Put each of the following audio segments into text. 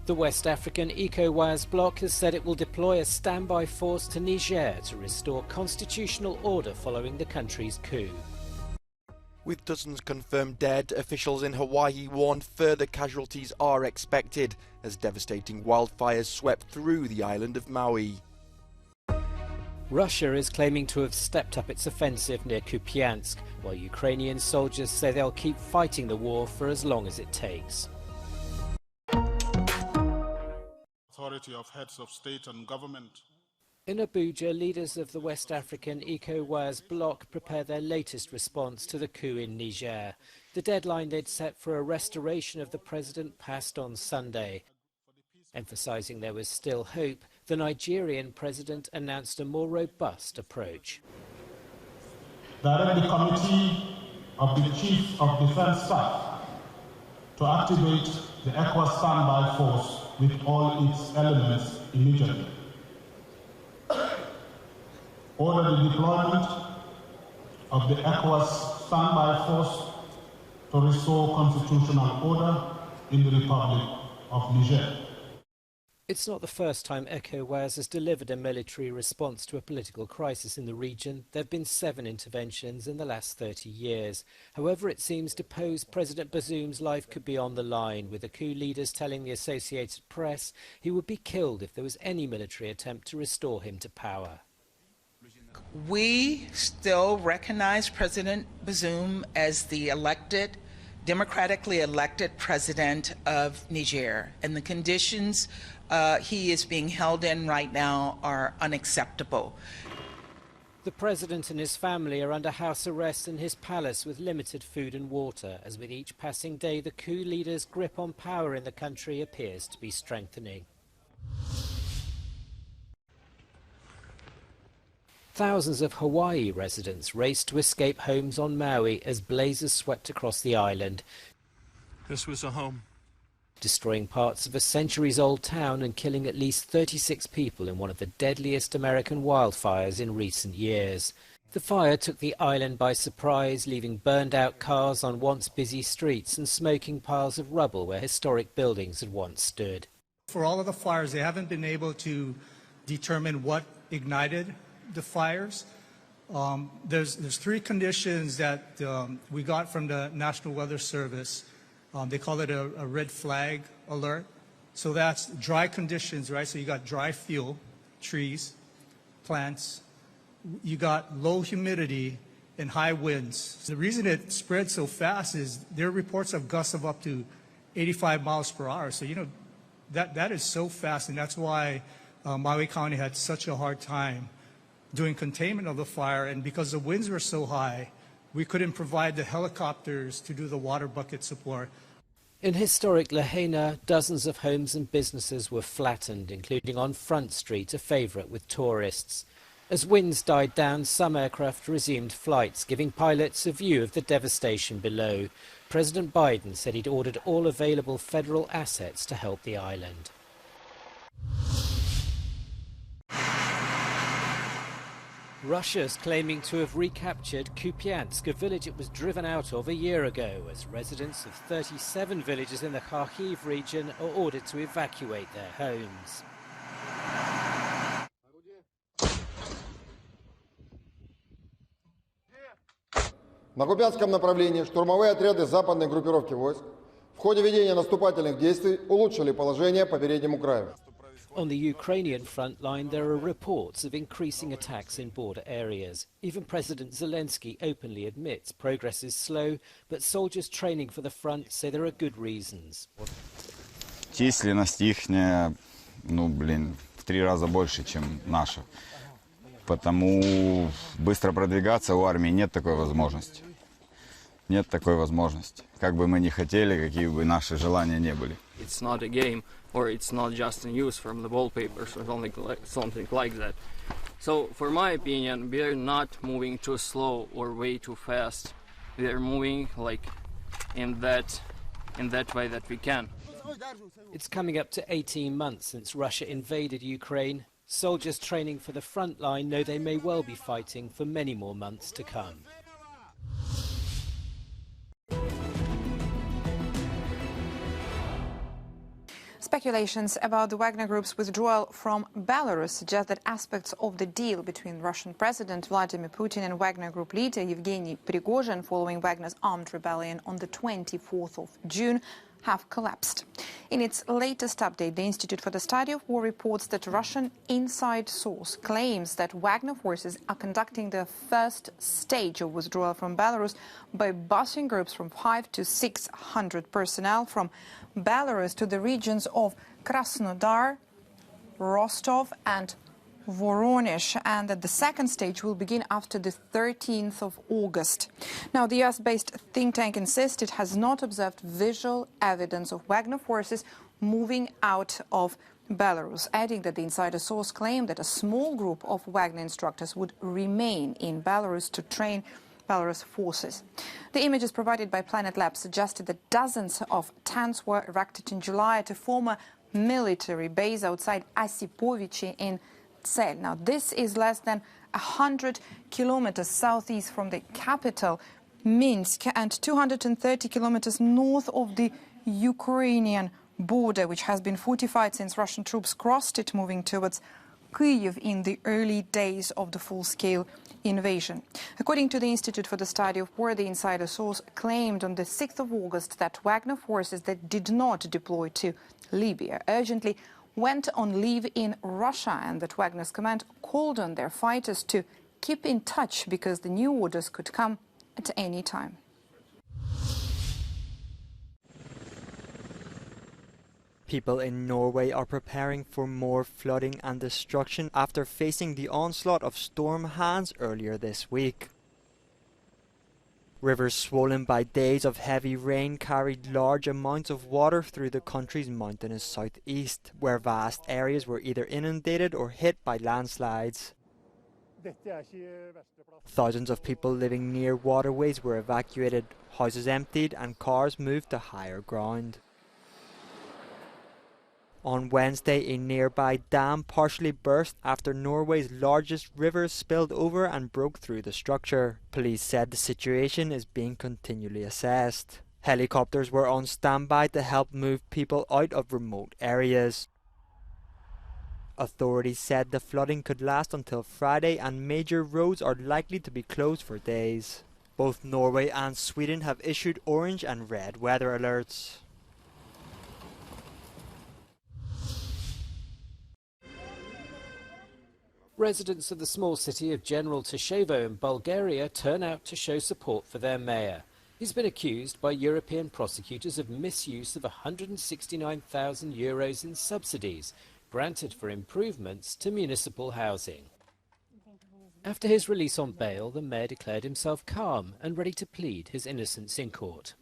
The West African ECOWAS bloc has said it will deploy a standby force to Niger to restore constitutional order following the country's coup. With dozens confirmed dead, officials in Hawaii warn further casualties are expected as devastating wildfires swept through the island of Maui. Russia is claiming to have stepped up its offensive near Kupiansk, while Ukrainian soldiers say they'll keep fighting the war for as long as it takes. Authority of heads of state and government. In Abuja, leaders of the West African ECOWAS bloc prepare their latest response to the coup in Niger. The deadline they'd set for a restoration of the president passed on Sunday. Emphasizing there was still hope, the Nigerian president announced a more robust approach. Direct the Committee of the Chief of Defense Staff to activate the ECOWAS standby force with all its elements immediately. Order the deployment of the ECOWAS standby force to restore constitutional order in the Republic of Niger. It's not the first time ECOWAS has delivered a military response to a political crisis in the region. There have been 7 interventions in the last 30 years. However, it seems deposed President Bazoum's life could be on the line, with the coup leaders telling the Associated Press he would be killed if there was any military attempt to restore him to power. We still recognize President Bazoum as the democratically elected president of Niger, and the conditions he is being held in right now are unacceptable. The president and his family are under house arrest in his palace with limited food and water, as with each passing day the coup leader's grip on power in the country appears to be strengthening. Thousands of Hawaii residents raced to escape homes on Maui as blazes swept across the island. This was a home. Destroying parts of a centuries-old town and killing at least 36 people in one of the deadliest American wildfires in recent years. The fire took the island by surprise, leaving burned-out cars on once busy streets and smoking piles of rubble where historic buildings had once stood. For all of the fires, they haven't been able to determine what ignited the fires. There's 3 conditions that we got from the National Weather Service. They call it a red flag alert. So that's dry conditions, right? So you got dry fuel, trees, plants. You got low humidity and high winds. The reason it spread so fast is there are reports of gusts of up to 85 miles per hour. So, you know, that is so fast, and that's why Maui County had such a hard time doing containment of the fire. And because the winds were so high, we couldn't provide the helicopters to do the water bucket support. In historic Lahaina, dozens of homes and businesses were flattened, including on Front Street, a favourite with tourists. As winds died down, some aircraft resumed flights, giving pilots a view of the devastation below. President Biden said he'd ordered all available federal assets to help the island. Russia's claiming to have recaptured Kupiansk, a village it was driven out of a year ago, as residents of 37 villages in the Kharkiv region are ordered to evacuate their homes. На Купянском направлении штурмовые отряды западной группировки войск в ходе ведения наступательных действий улучшили положение по переднему краю. On the Ukrainian front line, there are reports of increasing attacks in border areas. Even President Zelensky openly admits progress is slow, but soldiers training for the front say there are good reasons. Численность ихняя, в 3 раза больше, чем наша. Потому быстро продвигаться у армии нет такой возможности. Нет такой возможности. Как бы мы ни хотели, какие бы наши желания не были. It's not a game, or it's not just a news from the wallpapers or something like that. So, for my opinion, we are not moving too slow or way too fast. We are moving like in that way that we can. It's coming up to 18 months since Russia invaded Ukraine. Soldiers training for the front line know they may well be fighting for many more months to come. Speculations about the Wagner Group's withdrawal from Belarus suggest that aspects of the deal between Russian President Vladimir Putin and Wagner Group leader Yevgeny Prigozhin following Wagner's armed rebellion on the 24th of June have collapsed. In its latest update, the Institute for the Study of War reports that Russian inside source claims that Wagner forces are conducting the first stage of withdrawal from Belarus by busing groups from 500 to 600 personnel from Belarus to the regions of Krasnodar, Rostov and Voronezh, and that the second stage will begin after the 13th of August. Now, the US-based think tank insists it has not observed visual evidence of Wagner forces moving out of Belarus, adding that the insider source claimed that a small group of Wagner instructors would remain in Belarus to train Belarus forces. The images provided by Planet Labs suggested that dozens of tents were erected in July at a former military base outside Osipovichy in Tselь. Now, this is less than 100 kilometers southeast from the capital, Minsk, and 230 kilometers north of the Ukrainian border, which has been fortified since Russian troops crossed it, moving towards Kyiv in the early days of the full-scale invasion. According to the Institute for the Study of War, the insider source claimed on the 6th of August that Wagner forces that did not deploy to Libya urgently went on leave in Russia, and that Wagner's command called on their fighters to keep in touch because the new orders could come at any time. People in Norway are preparing for more flooding and destruction after facing the onslaught of storm Hans earlier this week. Rivers swollen by days of heavy rain carried large amounts of water through the country's mountainous southeast, where vast areas were either inundated or hit by landslides. Thousands of people living near waterways were evacuated, houses emptied and cars moved to higher ground. On Wednesday, a nearby dam partially burst after Norway's largest river spilled over and broke through the structure. Police said the situation is being continually assessed. Helicopters were on standby to help move people out of remote areas. Authorities said the flooding could last until Friday and major roads are likely to be closed for days. Both Norway and Sweden have issued orange and red weather alerts. Residents of the small city of General Teševo in Bulgaria turn out to show support for their mayor. He's been accused by European prosecutors of misuse of €169,000 in subsidies granted for improvements to municipal housing. After his release on bail, the mayor declared himself calm and ready to plead his innocence in court.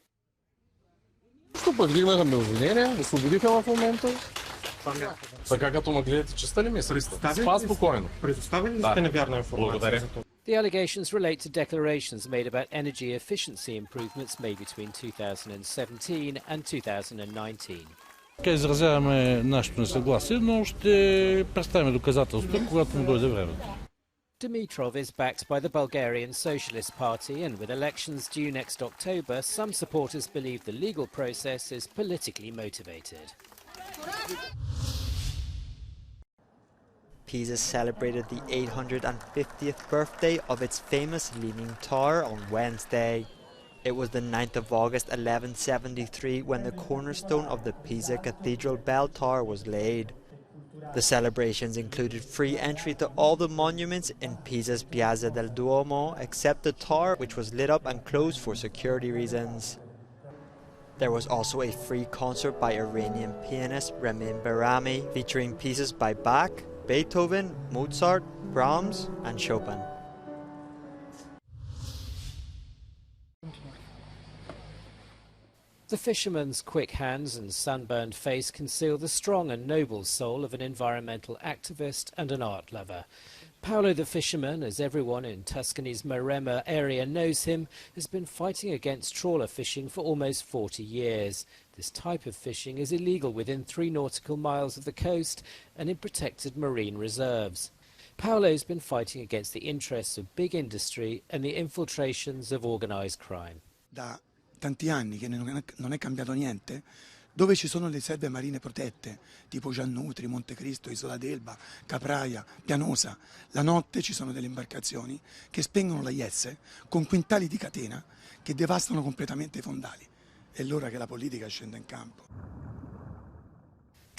The allegations relate to declarations made about energy efficiency improvements made between 2017 and 2019. Изразяваме нашето несъгласие, но ще представим доказателства, когато му дойде времето. Dimitrov is backed by the Bulgarian Socialist Party, and with elections due next October, some supporters believe the legal process is politically motivated. Pisa celebrated the 850th birthday of its famous Leaning Tower on Wednesday. It was the 9th of August 1173 when the cornerstone of the Pisa Cathedral bell tower was laid. The celebrations included free entry to all the monuments in Pisa's Piazza del Duomo except the tower, which was lit up and closed for security reasons. There was also a free concert by Iranian pianist Ramin Bahrami featuring pieces by Bach, Beethoven, Mozart, Brahms and Chopin. The fisherman's quick hands and sunburned face conceal the strong and noble soul of an environmental activist and an art lover. Paolo the fisherman, as everyone in Tuscany's Maremma area knows him, has been fighting against trawler fishing for almost 40 years. This type of fishing is illegal within 3 nautical miles of the coast and in protected marine reserves. Paolo's been fighting against the interests of big industry and the infiltrations of organised crime. Da tanti anni che non è cambiato niente, dove ci sono le riserve marine protette, tipo Giannutri, Montecristo, Isola d'Elba, Capraia, Pianosa. La notte ci sono delle imbarcazioni che spengono la IS con quintali di catena che devastano completamente i fondali. È l'ora che la politica scenda in campo.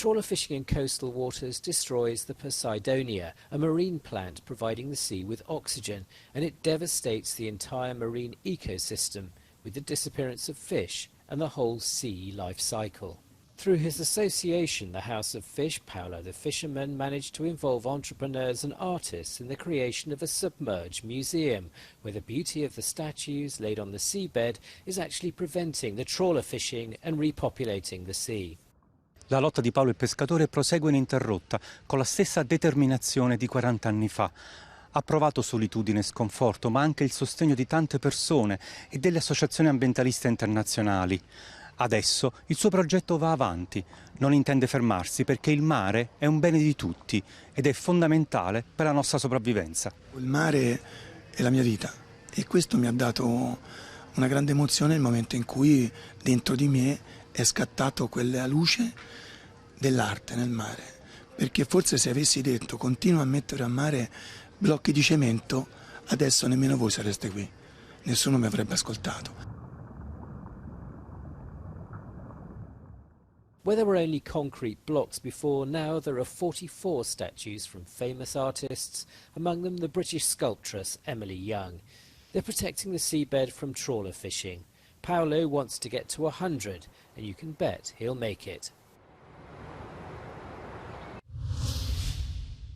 Trawler fishing in coastal waters destroys the Poseidonia, a marine plant providing the sea with oxygen, and it devastates the entire marine ecosystem with the disappearance of fish and the whole sea life cycle. Through his association, the House of Fish, Paolo the Fisherman managed to involve entrepreneurs and artists in the creation of a submerged museum, where the beauty of the statues laid on the seabed is actually preventing the trawler fishing and repopulating the sea. La lotta di Paolo il pescatore prosegue ininterrotta, con la stessa determinazione di 40 anni fa. Ha provato solitudine e sconforto, ma anche il sostegno di tante persone e delle associazioni ambientaliste internazionali. Adesso il suo progetto va avanti, non intende fermarsi perché il mare è un bene di tutti ed è fondamentale per la nostra sopravvivenza. Il mare è la mia vita e questo mi ha dato una grande emozione nel momento in cui dentro di me è scattato quella luce dell'arte nel mare, perché forse se avessi detto continua a mettere a mare blocchi di cemento, adesso nemmeno voi sareste qui, nessuno mi avrebbe ascoltato. Where there were only concrete blocks before, now there are 44 statues from famous artists, among them the British sculptress Emily Young. They're protecting the seabed from trawler fishing. Paolo wants to get to 100, and you can bet he'll make it.